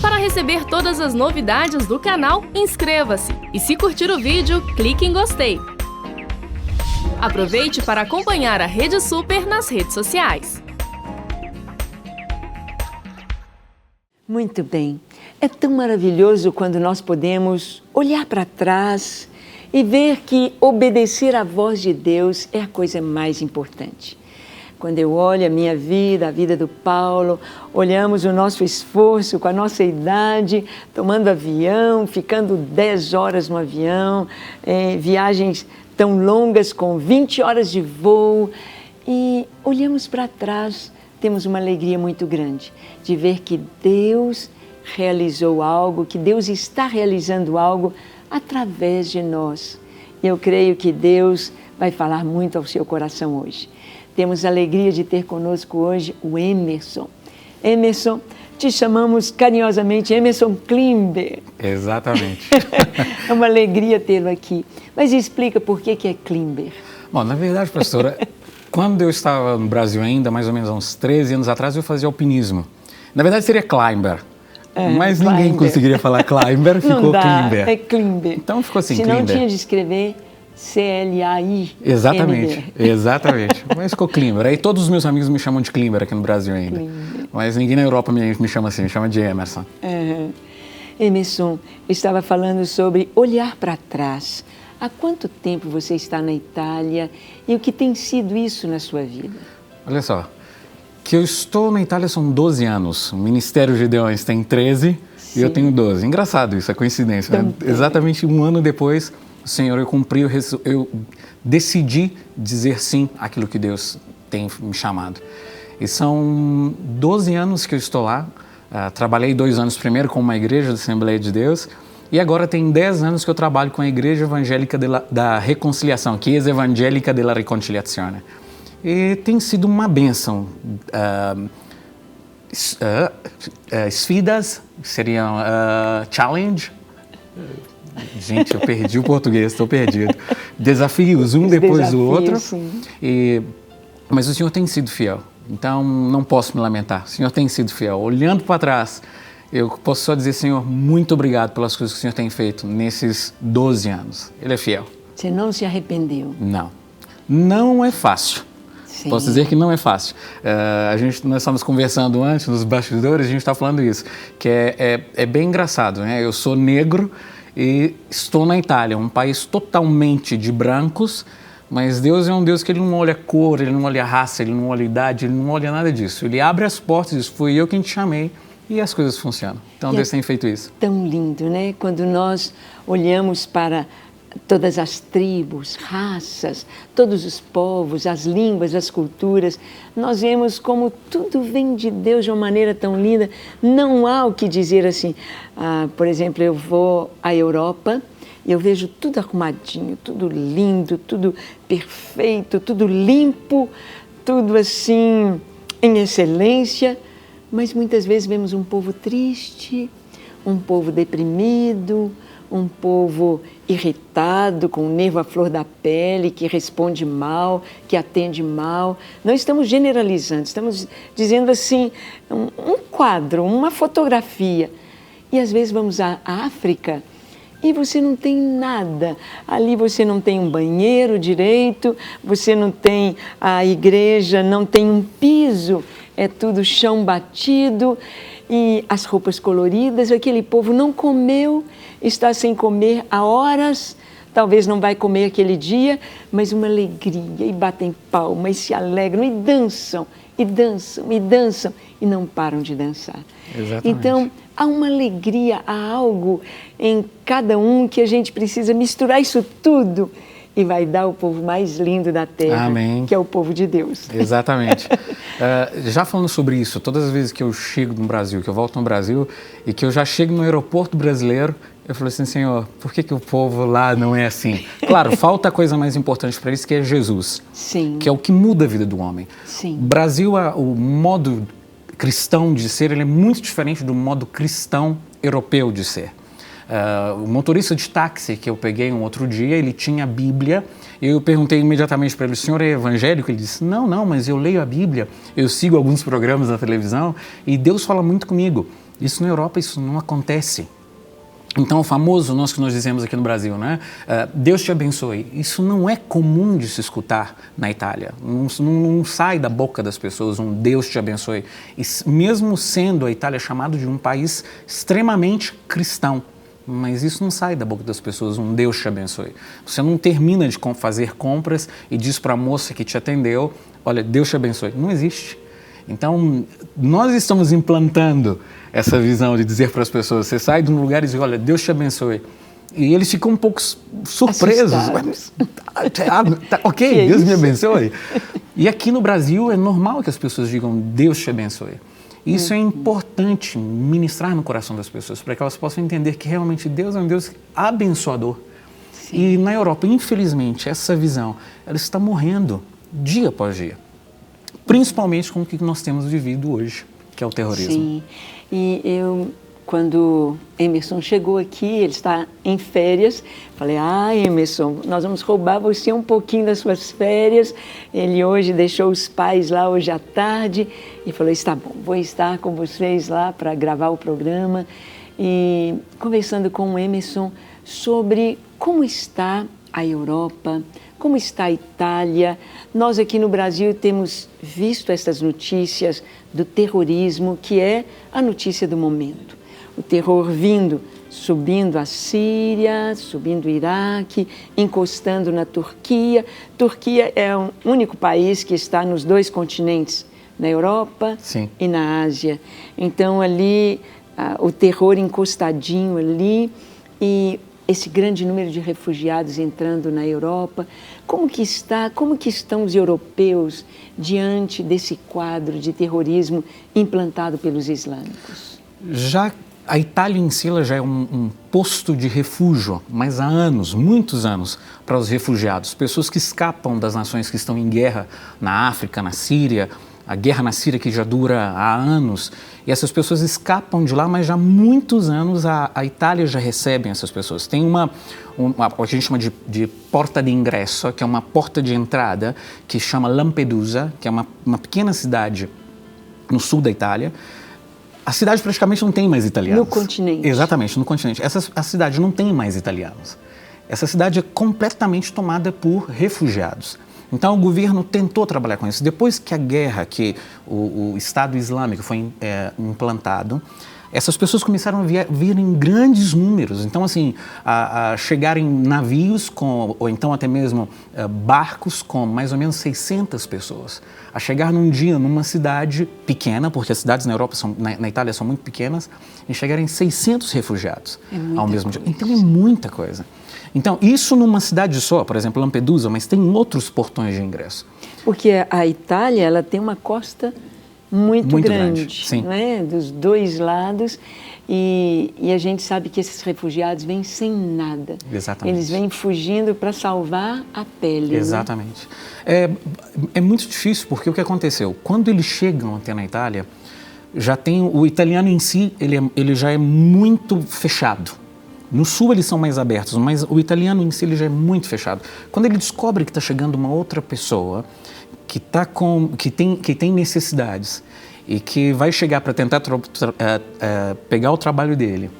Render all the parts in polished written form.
Para receber todas as novidades do canal, inscreva-se e se curtir o vídeo, clique em gostei. Aproveite para acompanhar a Rede Super nas redes sociais. Muito bem. É tão maravilhoso quando nós podemos olhar para trás e ver que obedecer à voz de Deus é a coisa mais importante. Quando eu olho a minha vida, a vida do Paulo, olhamos o nosso esforço com a nossa idade, tomando avião, ficando 10 horas no avião, viagens tão longas com 20 horas de voo, e olhamos para trás, temos uma alegria muito grande de ver que Deus realizou algo, que Deus está realizando algo através de nós. Eu creio que Deus vai falar muito ao seu coração hoje. Temos a alegria de ter conosco hoje o Emerson. Emerson, te chamamos carinhosamente Emerson Klimber. Exatamente. É uma alegria tê-lo aqui. Mas explica por que é Klimber. Bom, na verdade, pastora, quando eu estava no Brasil ainda, mais ou menos há uns 13 anos atrás, eu fazia alpinismo. Na verdade seria climber, mas Klimber. Ninguém conseguiria falar climber, ficou Não dá, Klimber. é Klimber. Então ficou assim, Senão Klimber. tinha de escrever Claimber. Exatamente. Mas ficou Klimber. Aí todos os meus amigos me chamam de Klimber aqui no Brasil ainda. Klimber. Mas ninguém na Europa me chama assim, me chama de Emerson. Emerson, estava falando sobre olhar para trás. Há quanto tempo você está na Itália e o que tem sido isso na sua vida? Olha só, que eu estou na Itália são 12 anos. O Ministério Gideões tem 13 e eu tenho 12. Engraçado isso, é coincidência, né? Exatamente um ano depois, o Senhor, eu decidi dizer sim àquilo que Deus tem me chamado. E são 12 anos que eu estou lá. Trabalhei 2 anos primeiro com uma igreja da Assembleia de Deus e agora tem 10 anos que eu trabalho com a Igreja Evangélica da Reconciliação, Chiesa Evangelica della Riconciliazione. E tem sido uma bênção. Sfidas seriam challenge. Gente, eu perdi o português, estou perdido. Desafios, um depois do outro. Mas o Senhor tem sido fiel, então não posso me lamentar. O Senhor tem sido fiel. Olhando para trás, eu posso só dizer, Senhor, muito obrigado pelas coisas que o Senhor tem feito nesses 12 anos. Ele é fiel. Você não se arrependeu? Não. Não é fácil. Sim. Posso dizer que não é fácil. Nós estávamos conversando antes, nos bastidores, a gente está falando isso, que é bem engraçado, né? Eu sou negro e estou na Itália, um país totalmente de brancos, mas Deus é um Deus que Ele não olha cor, Ele não olha raça, Ele não olha idade, Ele não olha nada disso. Ele abre as portas e diz, fui eu quem te chamei, e as coisas funcionam. Então Deus tem feito isso. Tão lindo, né? Quando nós olhamos para todas as tribos, raças, todos os povos, as línguas, as culturas, nós vemos como tudo vem de Deus de uma maneira tão linda. Não há o que dizer assim. Por exemplo, eu vou à Europa e eu vejo tudo arrumadinho, tudo lindo, tudo perfeito, tudo limpo, tudo assim em excelência, mas muitas vezes vemos um povo triste, um povo deprimido, um povo irritado, com o nervo à flor da pele, que responde mal, que atende mal. Não estamos generalizando, estamos dizendo assim, um quadro, uma fotografia. E às vezes vamos à África e você não tem nada. Ali você não tem um banheiro direito, você não tem a igreja, não tem um piso, é tudo chão batido e as roupas coloridas. Aquele povo não comeu, está sem comer há horas, talvez não vai comer aquele dia, mas uma alegria, e batem palma, e se alegram, e dançam, e dançam, e dançam, e não param de dançar. Exatamente. Então, há uma alegria, há algo em cada um que a gente precisa misturar isso tudo e vai dar o povo mais lindo da terra, Amém. Que é o povo de Deus. Exatamente. Já falando sobre isso, todas as vezes que eu chego no Brasil, que eu volto no Brasil e que eu já chego no aeroporto brasileiro, eu falo assim, Senhor, por que o povo lá não é assim? Claro, falta a coisa mais importante para eles, que é Jesus. Sim. Que é o que muda a vida do homem. Sim. O Brasil, o modo cristão de ser, ele é muito diferente do modo cristão europeu de ser. O motorista de táxi que eu peguei um outro dia, ele tinha a Bíblia, e eu perguntei imediatamente para ele, o senhor é evangélico? Ele disse, não, mas eu leio a Bíblia, eu sigo alguns programas na televisão e Deus fala muito comigo. Isso na Europa, isso não acontece. Então, o famoso, que nós dizemos aqui no Brasil, né? Deus te abençoe. Isso não é comum de se escutar na Itália. Não sai da boca das pessoas um Deus te abençoe. E mesmo sendo a Itália chamada de um país extremamente cristão, mas isso não sai da boca das pessoas, um Deus te abençoe. Você não termina de fazer compras e diz para a moça que te atendeu, olha, Deus te abençoe. Não existe. Então, nós estamos implantando essa visão de dizer para as pessoas, você sai de um lugar e diz, olha, Deus te abençoe. E eles ficam um pouco surpresos. Ok, Deus me abençoe. E aqui no Brasil é normal que as pessoas digam, Deus te abençoe. Isso é importante ministrar no coração das pessoas, para que elas possam entender que realmente Deus é um Deus abençoador. Sim. E na Europa, infelizmente, essa visão, ela está morrendo dia após dia. Principalmente com o que nós temos vivido hoje, que é o terrorismo. Sim, e quando Emerson chegou aqui, ele está em férias, falei, Emerson, nós vamos roubar você um pouquinho das suas férias. Ele hoje deixou os pais lá hoje à tarde e falou, está bom, vou estar com vocês lá para gravar o programa. E conversando com o Emerson sobre como está a Europa, como está a Itália. Nós aqui no Brasil temos visto essas notícias do terrorismo, que é a notícia do momento. O terror subindo a Síria, subindo o Iraque, encostando na Turquia. Turquia é o único país que está nos 2 continentes, na Europa Sim. e na Ásia. Então ali, o terror encostadinho ali e esse grande número de refugiados entrando na Europa. Como que estão os europeus diante desse quadro de terrorismo implantado pelos islâmicos? Já a Itália em si já é um posto de refúgio, mas há anos, muitos anos, para os refugiados. Pessoas que escapam das nações que estão em guerra na África, na Síria, a guerra na Síria que já dura há anos, e essas pessoas escapam de lá, mas já há muitos anos a Itália já recebe essas pessoas. Tem o que a gente chama de porta de ingresso, que é uma porta de entrada, que chama Lampedusa, que é uma pequena cidade no sul da Itália. A cidade praticamente não tem mais italianos. No continente. Exatamente, no continente. A cidade não tem mais italianos. Essa cidade é completamente tomada por refugiados. Então, o governo tentou trabalhar com isso. Depois que a guerra, que o Estado Islâmico foi implantado, essas pessoas começaram a vir em grandes números. Então, assim, a chegar em navios, ou então até mesmo barcos com mais ou menos 600 pessoas. A chegar num dia numa cidade pequena, porque as cidades na Europa, na Itália, são muito pequenas, e chegar em 600 refugiados ao mesmo dia. Então, é muita coisa. Então, isso numa cidade só, por exemplo, Lampedusa, mas tem outros portões de ingresso. Porque a Itália, ela tem uma costa muito grande, sim. Não é? Dos 2 lados, e a gente sabe que esses refugiados vêm sem nada. Exatamente. Eles vêm fugindo para salvar a pele. Exatamente. Né? É muito difícil, porque o que aconteceu? Quando eles chegam até na Itália, já tem o italiano em si, ele já é muito fechado. No sul eles são mais abertos, mas o italiano em si ele já é muito fechado. Quando ele descobre que está chegando uma outra pessoa que tem necessidades e que vai chegar para tentar pegar o trabalho dele,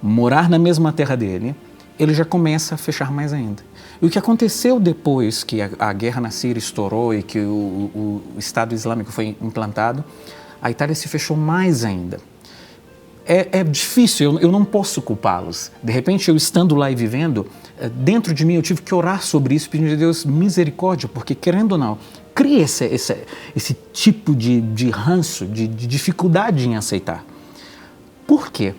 morar na mesma terra dele, ele já começa a fechar mais ainda. E o que aconteceu depois que a guerra na Síria estourou e que o Estado Islâmico foi implantado, a Itália se fechou mais ainda. É difícil, eu não posso culpá-los. De repente, eu estando lá e vivendo, dentro de mim eu tive que orar sobre isso, pedindo a Deus misericórdia, porque querendo ou não, cria esse tipo de ranço, de dificuldade em aceitar. Por quê?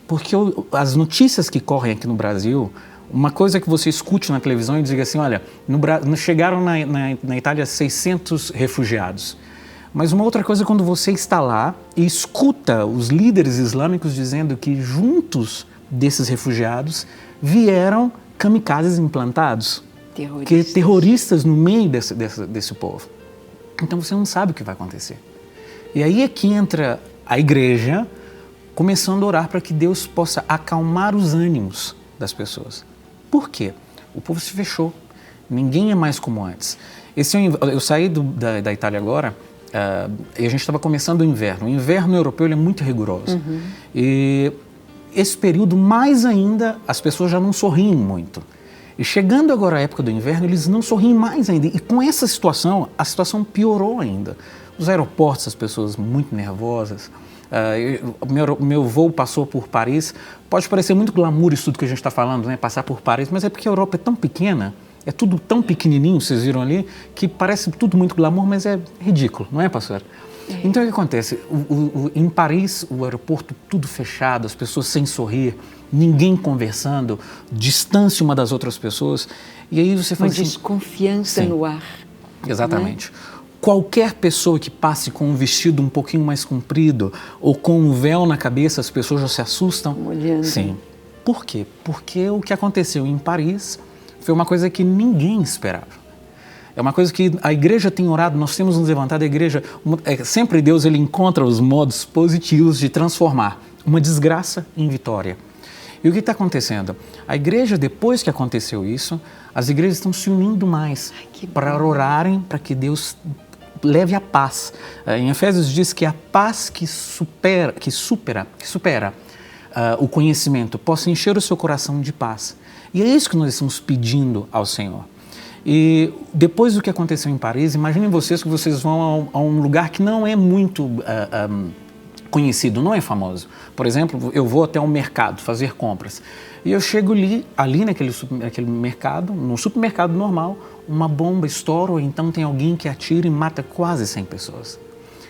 Porque as notícias que correm aqui no Brasil, uma coisa que você escute na televisão e diga assim, olha, chegaram na Itália 600 refugiados. Mas uma outra coisa é quando você está lá e escuta os líderes islâmicos dizendo que juntos desses refugiados vieram kamikazes implantados. Terroristas no meio desse povo. Então você não sabe o que vai acontecer. E aí é que entra a igreja começando a orar para que Deus possa acalmar os ânimos das pessoas. Por quê? O povo se fechou. Ninguém é mais como antes. Eu saí da Itália agora e a gente estava começando o inverno. O inverno europeu ele é muito rigoroso. E esse período, mais ainda, as pessoas já não sorriem muito. E chegando agora a época do inverno, eles não sorriem mais ainda. E com essa situação, a situação piorou ainda. Os aeroportos, as pessoas muito nervosas. Meu voo passou por Paris. Pode parecer muito glamour isso tudo que a gente está falando, né? Passar por Paris, mas é porque a Europa é tão pequena, é tudo tão pequenininho, vocês viram ali, que parece tudo muito glamour, mas é ridículo, não é, pastor? Então, o que acontece? Em Paris, o aeroporto tudo fechado, as pessoas sem sorrir, ninguém conversando, distância uma das outras pessoas. E aí você fala assim... Uma desconfiança no ar. Exatamente. Qualquer pessoa que passe com um vestido um pouquinho mais comprido ou com um véu na cabeça, as pessoas já se assustam. Olhando. Sim. Por quê? Porque o que aconteceu em Paris foi uma coisa que ninguém esperava. É uma coisa que a igreja tem orado, nós temos nos levantado, a igreja, sempre Deus ele encontra os modos positivos de transformar uma desgraça em vitória. E o que está acontecendo? A igreja, depois que aconteceu isso, as igrejas estão se unindo mais para orarem para que Deus leve a paz. Em Efésios diz que a paz que supera o conhecimento possa encher o seu coração de paz. E é isso que nós estamos pedindo ao Senhor. E depois do que aconteceu em Paris, imaginem vocês que vocês vão a um lugar que não é muito conhecido, não é famoso. Por exemplo, eu vou até um mercado fazer compras e eu chego ali naquele mercado, num supermercado normal, uma bomba estoura ou então tem alguém que atira e mata quase 100 pessoas.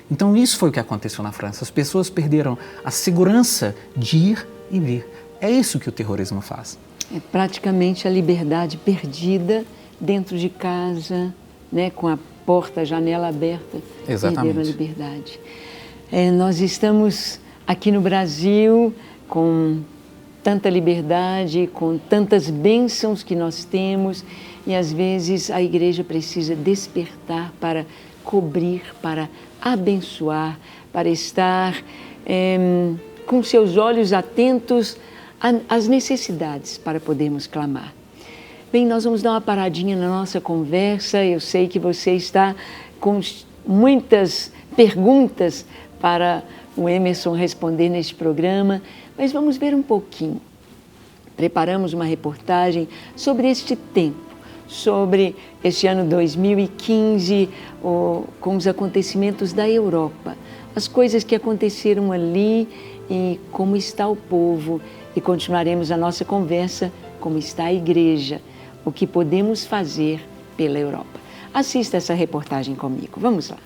Então isso foi o que aconteceu na França. As pessoas perderam a segurança de ir e vir. É isso que o terrorismo faz. É praticamente a liberdade perdida dentro de casa, né, com a porta, a janela aberta. Exatamente. Perderam a liberdade. Nós estamos aqui no Brasil com tanta liberdade, com tantas bênçãos que nós temos e às vezes a igreja precisa despertar para cobrir, para abençoar, para estar com seus olhos atentos às necessidades para podermos clamar. Bem, nós vamos dar uma paradinha na nossa conversa. Eu sei que você está com muitas perguntas para o Emerson responder neste programa, mas vamos ver um pouquinho. Preparamos uma reportagem sobre este tempo, sobre este ano 2015, com os acontecimentos da Europa, as coisas que aconteceram ali e como está o povo. E continuaremos a nossa conversa, como está a igreja, o que podemos fazer pela Europa. Assista essa reportagem comigo. Vamos lá.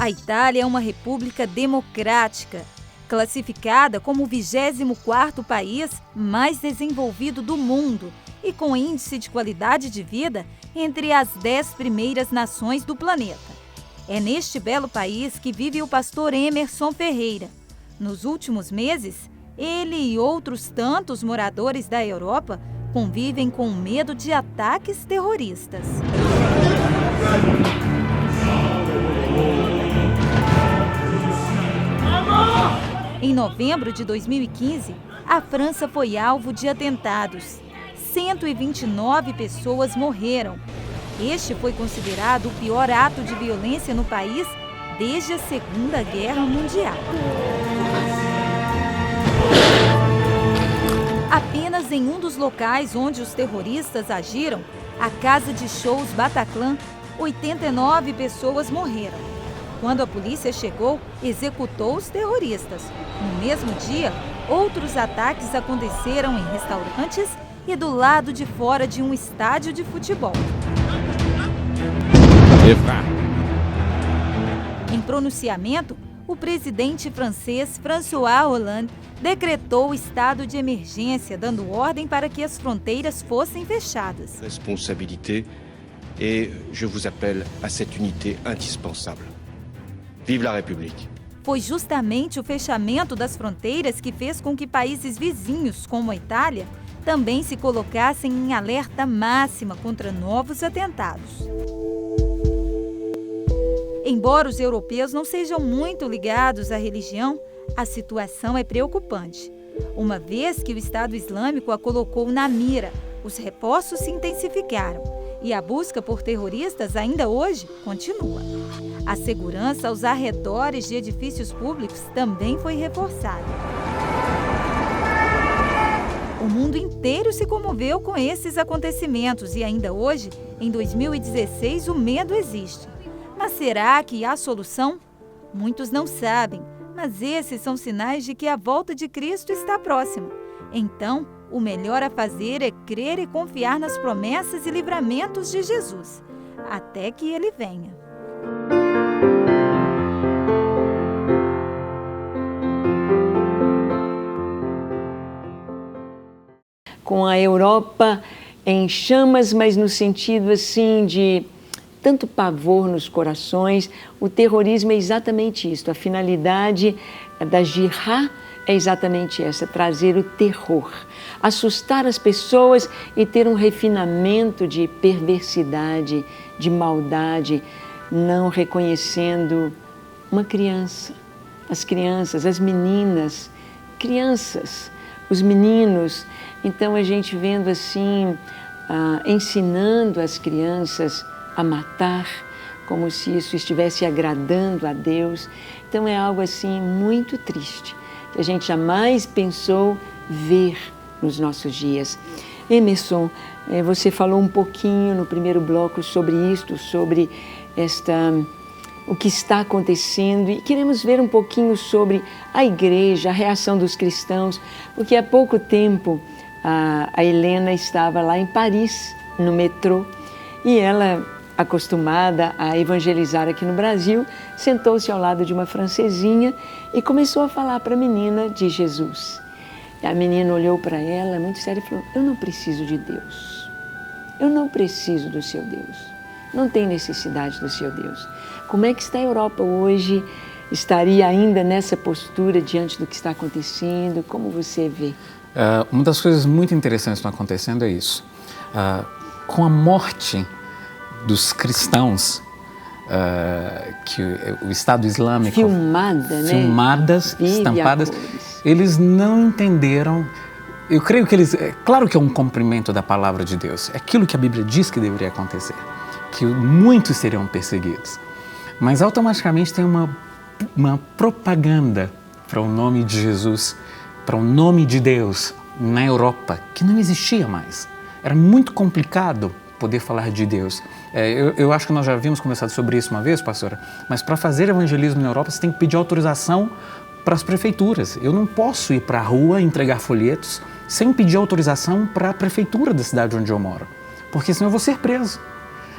A Itália é uma república democrática, classificada como o 24º país mais desenvolvido do mundo e com índice de qualidade de vida entre as 10 primeiras nações do planeta. É neste belo país que vive o pastor Emerson Ferreira. Nos últimos meses, ele e outros tantos moradores da Europa convivem com medo de ataques terroristas. Em novembro de 2015, a França foi alvo de atentados. 129 pessoas morreram. Este foi considerado o pior ato de violência no país desde a Segunda Guerra Mundial. Apenas em um dos locais onde os terroristas agiram, a casa de shows Bataclan, 89 pessoas morreram. Quando a polícia chegou, executou os terroristas. No mesmo dia, outros ataques aconteceram em restaurantes e do lado de fora de um estádio de futebol. Em pronunciamento, o presidente francês François Hollande decretou o estado de emergência, dando ordem para que as fronteiras fossem fechadas. Responsabilité et je vous appelle à cette unité indispensable. Vive la République! Foi justamente o fechamento das fronteiras que fez com que países vizinhos, como a Itália, também se colocassem em alerta máxima contra novos atentados. Embora os europeus não sejam muito ligados à religião, a situação é preocupante. Uma vez que o Estado Islâmico a colocou na mira, os reforços se intensificaram e a busca por terroristas ainda hoje continua. A segurança aos arredores de edifícios públicos também foi reforçada. O mundo inteiro se comoveu com esses acontecimentos e ainda hoje, em 2016, o medo existe. Mas será que há solução? Muitos não sabem, mas esses são sinais de que a volta de Cristo está próxima. Então, o melhor a fazer é crer e confiar nas promessas e livramentos de Jesus, até que Ele venha. Com a Europa em chamas, mas no sentido assim de tanto pavor nos corações, o terrorismo é exatamente isso. A finalidade da jihad é exatamente essa, trazer o terror, assustar as pessoas e ter um refinamento de perversidade, de maldade, não reconhecendo uma criança, as crianças, as meninas, crianças, os meninos. Então a gente vendo assim, ensinando as crianças a matar, como se isso estivesse agradando a Deus. Então é algo assim muito triste, que a gente jamais pensou ver nos nossos dias. Emerson, você falou um pouquinho no primeiro bloco sobre isto, sobre o que está acontecendo, e queremos ver um pouquinho sobre a igreja, a reação dos cristãos, porque há pouco tempo a Helena estava lá em Paris, no metrô, e ela, acostumada a evangelizar aqui no Brasil, sentou-se ao lado de uma francesinha e começou a falar para a menina de Jesus. E a menina olhou para ela muito séria e falou: eu não preciso de Deus, eu não preciso do seu Deus, não tenho necessidade do seu Deus. Como é que está a Europa hoje? Estaria ainda nessa postura diante do que está acontecendo? Como você vê? Uma das coisas muito interessantes que estão acontecendo é isso. Com a morte dos cristãos, que o Estado Islâmico... Filmadas, estampadas, eles não entenderam... Eu creio que eles... Claro que é um cumprimento da palavra de Deus. É aquilo que a Bíblia diz que deveria acontecer. Que muitos seriam perseguidos. Mas automaticamente tem uma propaganda para o nome de Jesus, para o nome de Deus na Europa, que não existia mais. Era muito complicado poder falar de Deus. Eu acho que nós já havíamos conversado sobre isso uma vez, pastora, mas para fazer evangelismo na Europa você tem que pedir autorização para as prefeituras. Eu não posso ir para a rua entregar folhetos sem pedir autorização para a prefeitura da cidade onde eu moro, porque senão eu vou ser preso.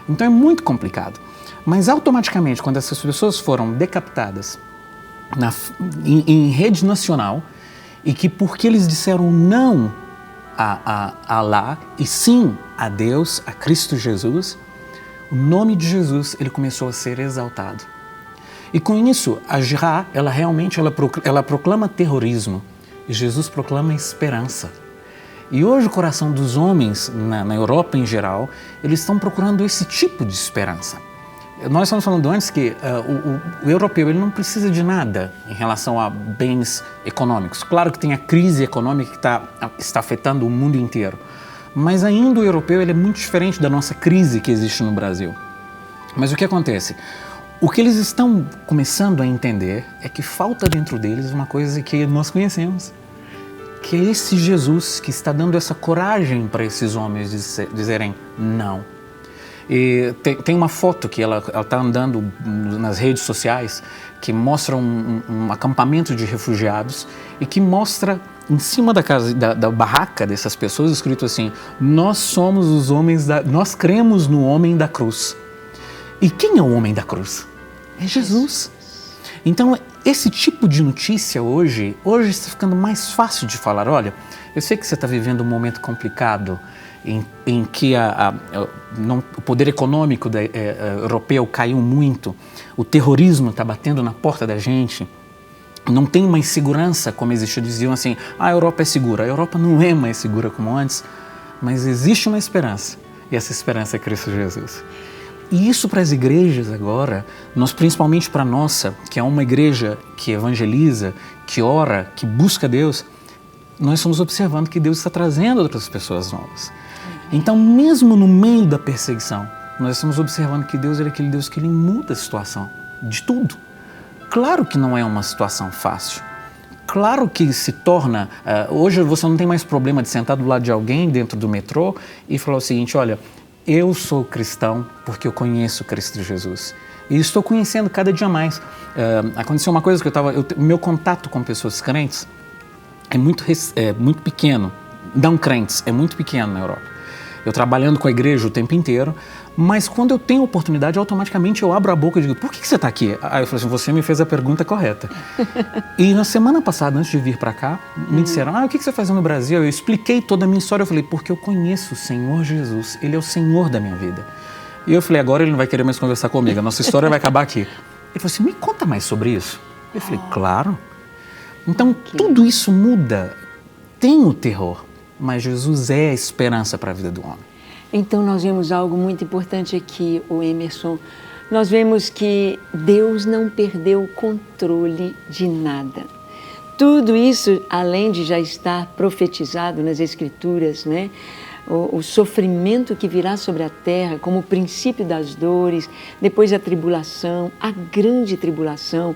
Então é muito complicado. Mas automaticamente, quando essas pessoas foram decapitadas em rede nacional, e que porque eles disseram não a Alá e sim a Deus, a Cristo Jesus, o nome de Jesus ele começou a ser exaltado. E com isso, a jihad, ela proclama terrorismo e Jesus proclama esperança. E hoje o coração dos homens, na Europa em geral, eles estão procurando esse tipo de esperança. Nós estamos falando antes que o europeu ele não precisa de nada em relação a bens econômicos. Claro que tem a crise econômica que está afetando o mundo inteiro, mas ainda o europeu ele é muito diferente da nossa crise que existe no Brasil. Mas o que acontece? O que eles estão começando a entender é que falta dentro deles uma coisa que nós conhecemos, que é esse Jesus que está dando essa coragem para esses homens dizerem não. E tem uma foto que ela está andando nas redes sociais que mostra um acampamento de refugiados e que mostra em cima da casa, da barraca dessas pessoas escrito assim: nós somos os homens nós cremos no homem da cruz. E quem é o homem da cruz? É Jesus. Então esse tipo de notícia hoje está ficando mais fácil de falar. Olha, eu sei que você está vivendo um momento complicado em que o poder econômico europeu caiu muito, o terrorismo está batendo na porta da gente, não tem uma insegurança como existia. Diziam assim: a Europa é segura. A Europa não é mais segura como antes, mas existe uma esperança, e essa esperança é Cristo Jesus. E isso para as igrejas agora, principalmente para a nossa, que é uma igreja que evangeliza, que ora, que busca Deus, nós estamos observando que Deus está trazendo outras pessoas novas. Então, mesmo no meio da perseguição, nós estamos observando que Deus é aquele Deus que Ele muda a situação de tudo. Claro que não é uma situação fácil. Claro que se torna... hoje você não tem mais problema de sentar do lado de alguém dentro do metrô e falar o seguinte, olha, eu sou cristão porque eu conheço Cristo Jesus. E estou conhecendo cada dia mais. Aconteceu uma coisa que meu contato com pessoas crentes é muito pequeno. Não crentes, é muito pequeno na Europa. Eu trabalhando com a igreja o tempo inteiro, mas quando eu tenho oportunidade, automaticamente eu abro a boca e digo, por que você está aqui? Aí eu falo assim, você me fez a pergunta correta. E na semana passada, antes de vir para cá, me disseram, o que você faz no Brasil? Eu expliquei toda a minha história, eu falei, porque eu conheço o Senhor Jesus, Ele é o Senhor da minha vida. E eu falei, agora Ele não vai querer mais conversar comigo, a nossa história vai acabar aqui. Ele falou assim, me conta mais sobre isso. Eu falei, claro. Então, tudo isso muda. Tem o terror, mas Jesus é a esperança para a vida do homem. Então, nós vemos algo muito importante aqui, o Emerson. Nós vemos que Deus não perdeu o controle de nada. Tudo isso, além de já estar profetizado nas Escrituras, né? O sofrimento que virá sobre a terra como o princípio das dores, depois a tribulação, a grande tribulação,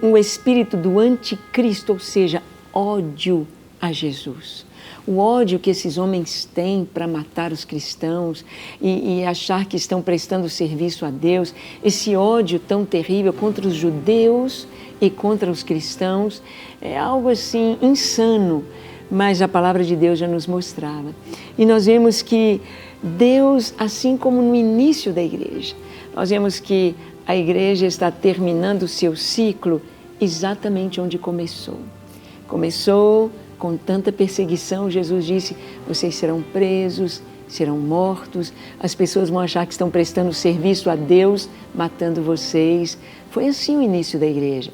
um espírito do anticristo, ou seja, ódio a Jesus. O ódio que esses homens têm para matar os cristãos e achar que estão prestando serviço a Deus, esse ódio tão terrível contra os judeus e contra os cristãos, é algo assim insano, mas a palavra de Deus já nos mostrava. E nós vemos que Deus, assim como no início da igreja, nós vemos que a igreja está terminando o seu ciclo exatamente onde começou. Começou com tanta perseguição, Jesus disse, vocês serão presos, serão mortos, as pessoas vão achar que estão prestando serviço a Deus, matando vocês. Foi assim o início da igreja.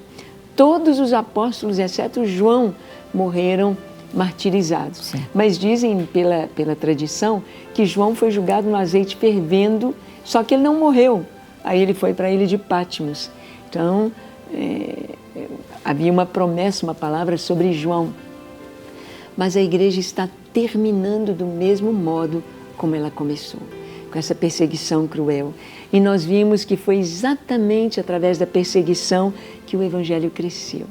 Todos os apóstolos, exceto João, morreram martirizados. Sim. Mas dizem pela tradição que João foi julgado no azeite fervendo, só que ele não morreu. Aí ele foi para a ilha de Patmos. Então, havia uma promessa, uma palavra sobre João. Mas a igreja está terminando do mesmo modo como ela começou, com essa perseguição cruel. E nós vimos que foi exatamente através da perseguição que o evangelho cresceu.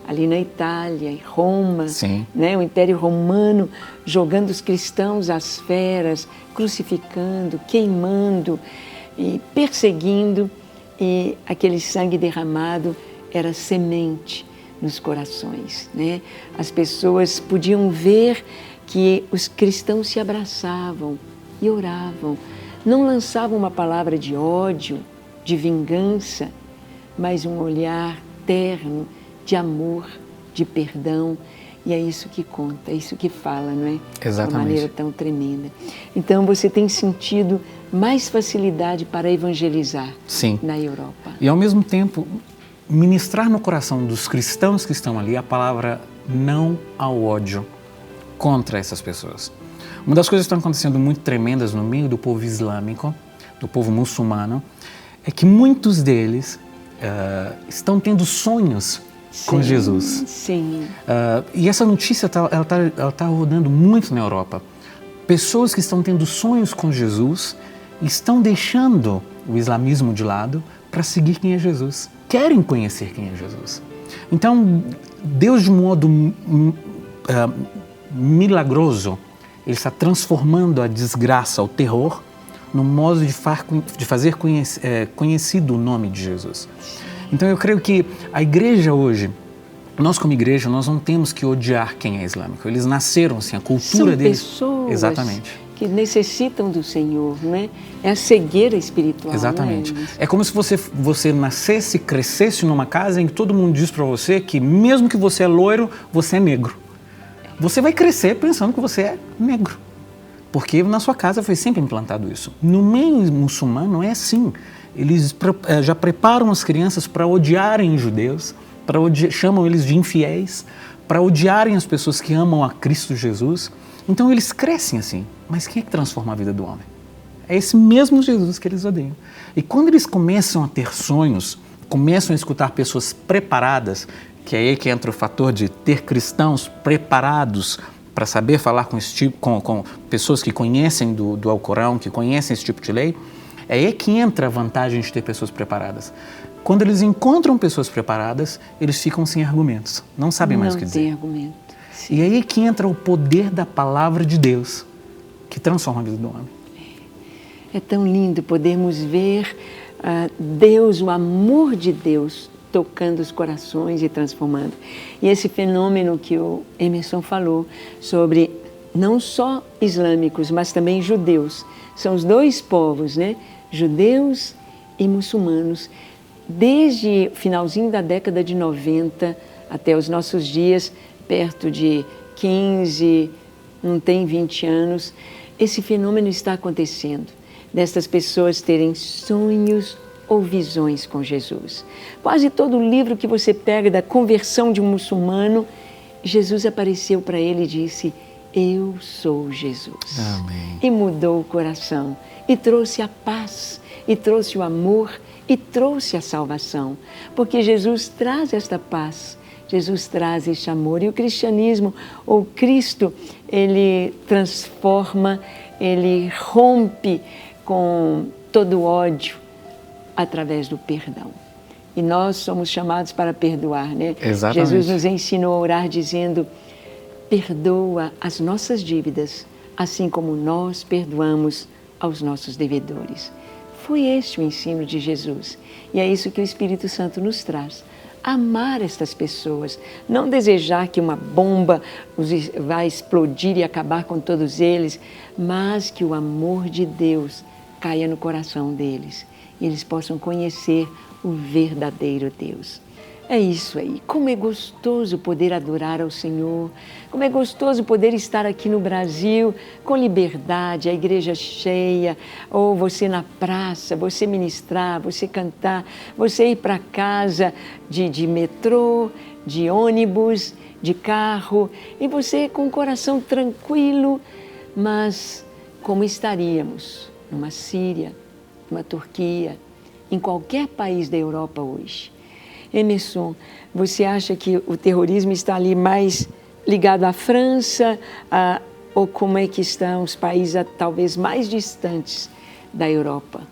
Ali na Itália, em Roma, né, o Império Romano jogando os cristãos às feras, crucificando, queimando e perseguindo. E aquele sangue derramado era semente nos corações, né? As pessoas podiam ver que os cristãos se abraçavam e oravam. Não lançavam uma palavra de ódio, de vingança, mas um olhar terno, de amor, de perdão. E é isso que conta, é isso que fala, não é? Exatamente. De uma maneira tão tremenda. Então, você tem sentido mais facilidade para evangelizar na Europa. E, ao mesmo tempo, ministrar no coração dos cristãos que estão ali a palavra não ao ódio contra essas pessoas. Uma das coisas que estão acontecendo muito tremendas no meio do povo islâmico, do povo muçulmano, é que muitos deles estão tendo sonhos com Jesus. Sim. E essa notícia ela tá rodando muito na Europa. Pessoas que estão tendo sonhos com Jesus estão deixando o islamismo de lado para seguir quem é Jesus. Querem conhecer quem é Jesus. Então, Deus, de modo milagroso, Ele está transformando a desgraça, o terror, no modo de fazer conhecido o nome de Jesus. Então, eu creio que a igreja hoje, nós como igreja, nós não temos que odiar quem é islâmico. Eles nasceram assim, a cultura deles... São pessoas exatamente, que necessitam do Senhor, né? É a cegueira espiritual. Exatamente. Né? É como se você nascesse, crescesse numa casa em que todo mundo diz para você que mesmo que você é loiro, você é negro. Você vai crescer pensando que você é negro, porque na sua casa foi sempre implantado isso. No meio muçulmano é assim. Eles já preparam as crianças para odiarem os judeus, chamam eles de infiéis, para odiarem as pessoas que amam a Cristo Jesus. Então eles crescem assim. Mas quem é que transforma a vida do homem? É esse mesmo Jesus que eles odeiam. E quando eles começam a ter sonhos, começam a escutar pessoas preparadas, que é aí que entra o fator de ter cristãos preparados para saber falar com pessoas que conhecem do Alcorão, que conhecem esse tipo de lei, é aí que entra a vantagem de ter pessoas preparadas. Quando eles encontram pessoas preparadas, eles ficam sem argumentos, não sabem mais o que dizer. Não tem argumento. Sim. E aí que entra o poder da palavra de Deus, que transforma a vida do homem. É tão lindo podermos ver Deus, o amor de Deus, tocando os corações e transformando. E esse fenômeno que o Emerson falou sobre não só islâmicos, mas também judeus. São os dois povos, né? Judeus e muçulmanos. Desde o finalzinho da década de 90 até os nossos dias, perto de 15, não tem 20 anos, esse fenômeno está acontecendo. Destas pessoas terem sonhos ou visões com Jesus. Quase todo livro que você pega da conversão de um muçulmano, Jesus apareceu para ele e disse: eu sou Jesus. Amém. E mudou o coração, e trouxe a paz, e trouxe o amor, e trouxe a salvação. Porque Jesus traz esta paz, Jesus traz este amor. E o cristianismo, ou Cristo, ele transforma, ele rompe com todo o ódio através do perdão. E nós somos chamados para perdoar, né? Exatamente. Jesus nos ensinou a orar dizendo: perdoa as nossas dívidas, assim como nós perdoamos aos nossos devedores. Foi este o ensino de Jesus. E é isso que o Espírito Santo nos traz. Amar estas pessoas, não desejar que uma bomba vai explodir e acabar com todos eles, mas que o amor de Deus caia no coração deles e eles possam conhecer o verdadeiro Deus. É isso aí. Como é gostoso poder adorar ao Senhor, como é gostoso poder estar aqui no Brasil com liberdade, a igreja cheia, ou você na praça, você ministrar, você cantar, você ir para casa de metrô, de ônibus, de carro, e você com o coração tranquilo, mas como estaríamos numa Síria, numa Turquia, em qualquer país da Europa hoje. Emerson, você acha que o terrorismo está ali mais ligado à França, ou como é que estão os países talvez mais distantes da Europa?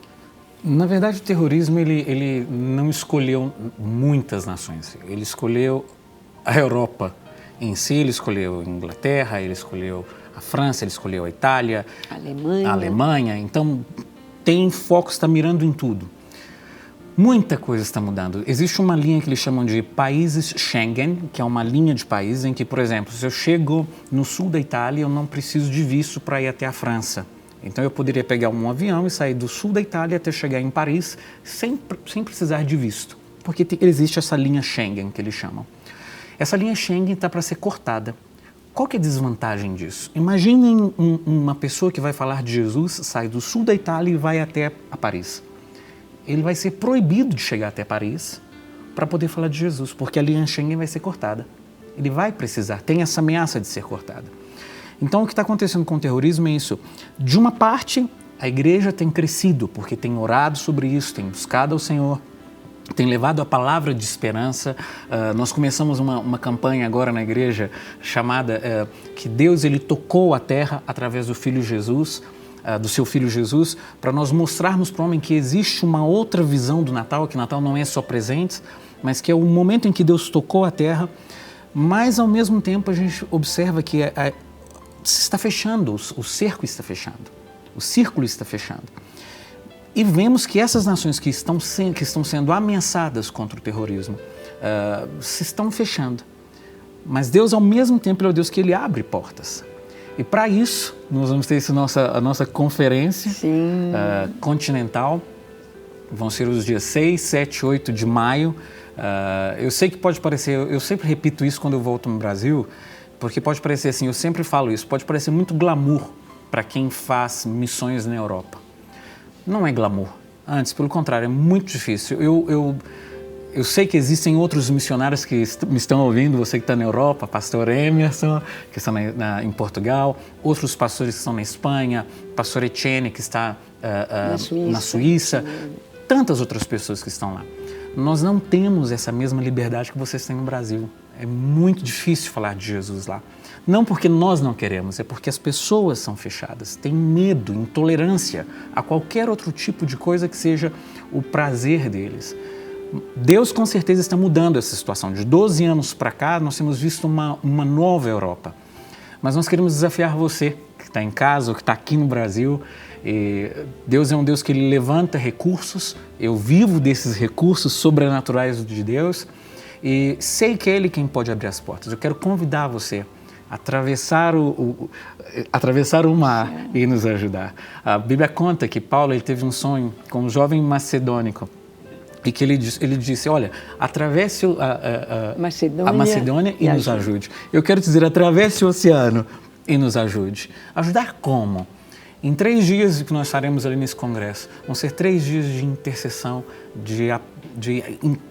Na verdade, o terrorismo ele não escolheu muitas nações. Ele escolheu a Europa em si, ele escolheu a Inglaterra, ele escolheu a França, ele escolheu a Itália, a Alemanha. Então, tem foco, está mirando em tudo. Muita coisa está mudando. Existe uma linha que eles chamam de países Schengen, que é uma linha de países em que, por exemplo, se eu chego no sul da Itália, eu não preciso de visto para ir até a França. Então eu poderia pegar um avião e sair do sul da Itália até chegar em Paris sem precisar de visto, porque existe essa linha Schengen que eles chamam. Essa linha Schengen está para ser cortada. Qual que é a desvantagem disso? Imaginem uma pessoa que vai falar de Jesus, sai do sul da Itália e vai até a Paris. Ele vai ser proibido de chegar até Paris para poder falar de Jesus, porque a linha Schengen vai ser cortada. Ele vai precisar, tem essa ameaça de ser cortada. Então, o que está acontecendo com o terrorismo é isso. De uma parte, a igreja tem crescido, porque tem orado sobre isso, tem buscado ao Senhor, tem levado a palavra de esperança. Nós começamos uma campanha agora na igreja chamada que Deus ele tocou a terra através do Filho Jesus, do seu Filho Jesus, para nós mostrarmos para o homem que existe uma outra visão do Natal, que Natal não é só presentes, mas que é o momento em que Deus tocou a terra, mas ao mesmo tempo a gente observa que se está fechando, o cerco está fechando, o círculo está fechando. E vemos que essas nações que estão sendo ameaçadas contra o terrorismo se estão fechando. Mas Deus, ao mesmo tempo, é o Deus que ele abre portas. E para isso, nós vamos ter a nossa conferência continental. Vão ser os dias 6, 7, 8 de maio. Eu sei que pode parecer, eu sempre repito isso quando eu volto no Brasil, porque pode parecer assim, eu sempre falo isso, pode parecer muito glamour para quem faz missões na Europa. Não é glamour. Antes, pelo contrário, é muito difícil. Eu sei que existem outros missionários que me estão ouvindo, você que está na Europa, pastor Emerson, que está em Portugal, outros pastores que estão na Espanha, pastor Etienne, que está na Suíça, tantas outras pessoas que estão lá. nós não temos essa mesma liberdade que vocês têm no Brasil. É muito difícil falar de Jesus lá. Não porque nós não queremos, é porque as pessoas são fechadas, têm medo, intolerância a qualquer outro tipo de coisa que seja o prazer deles. Deus com certeza está mudando essa situação. De 12 anos para cá, nós temos visto uma nova Europa. Mas nós queremos desafiar você, que está em casa ou que está aqui no Brasil. E Deus é um Deus que Ele levanta recursos. Eu vivo desses recursos sobrenaturais de Deus e sei que é Ele quem pode abrir as portas. Eu quero convidar você a atravessar o mar e nos ajudar. A Bíblia conta que Paulo ele teve um sonho com um jovem macedônico e que ele disse, olha, atravesse a Macedônia e nos ajude. Eu quero dizer, atravesse o oceano e nos ajude. Ajudar como? Em 3 dias que nós estaremos ali nesse congresso, vão ser 3 dias de intercessão, de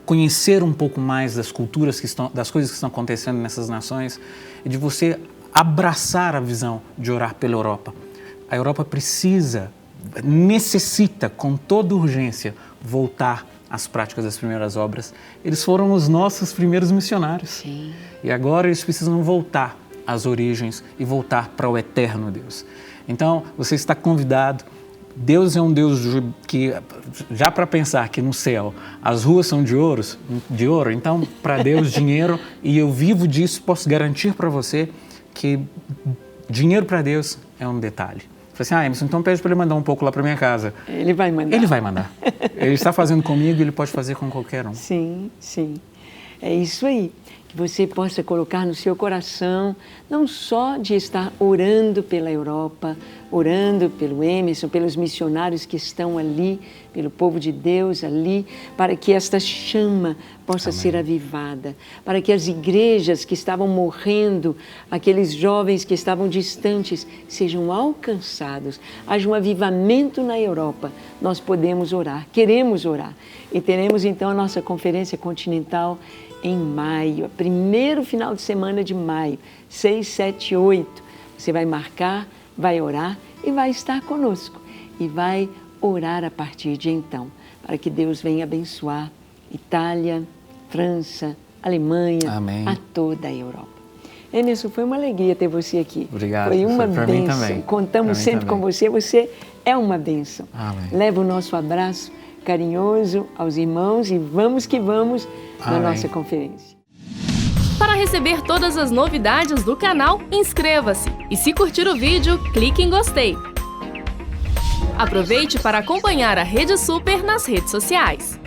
conhecer um pouco mais das culturas das coisas que estão acontecendo nessas nações e de você abraçar a visão de orar pela Europa. A Europa necessita com toda urgência voltar às práticas das primeiras obras. Eles foram os nossos primeiros missionários. Sim. E agora eles precisam voltar às origens e voltar para o eterno Deus. Então, você está convidado. Deus é um Deus que, já para pensar que no céu as ruas são de ouro, então para Deus dinheiro, e eu vivo disso, posso garantir para você que dinheiro para Deus é um detalhe. Falei assim, Emerson, então pede para ele mandar um pouco lá para minha casa. Ele vai mandar. Ele vai mandar. Ele está fazendo comigo, ele pode fazer com qualquer um. Sim, sim. É isso aí. Que você possa colocar no seu coração, não só de estar orando pela Europa, orando pelo Emerson, pelos missionários que estão ali, pelo povo de Deus ali, para que esta chama possa ser avivada, para que as igrejas que estavam morrendo, aqueles jovens que estavam distantes, sejam alcançados, haja um avivamento na Europa. Nós podemos orar, queremos orar. E teremos então a nossa conferência continental em maio, primeiro final de semana de maio, 6, 7, 8. Você vai marcar, vai orar e vai estar conosco. E vai orar a partir de então, para que Deus venha abençoar Itália, França, Alemanha, Amém. A toda a Europa. Emerson, foi uma alegria ter você aqui. Obrigado. Foi uma Para mim bênção. também. Contamos sempre com você. Você é uma bênção. Amém. Leva o nosso abraço carinhoso aos irmãos e vamos que vamos na nossa conferência. Para receber todas as novidades do canal, inscreva-se e se curtir o vídeo, clique em gostei. Aproveite para acompanhar a Rede Super nas redes sociais.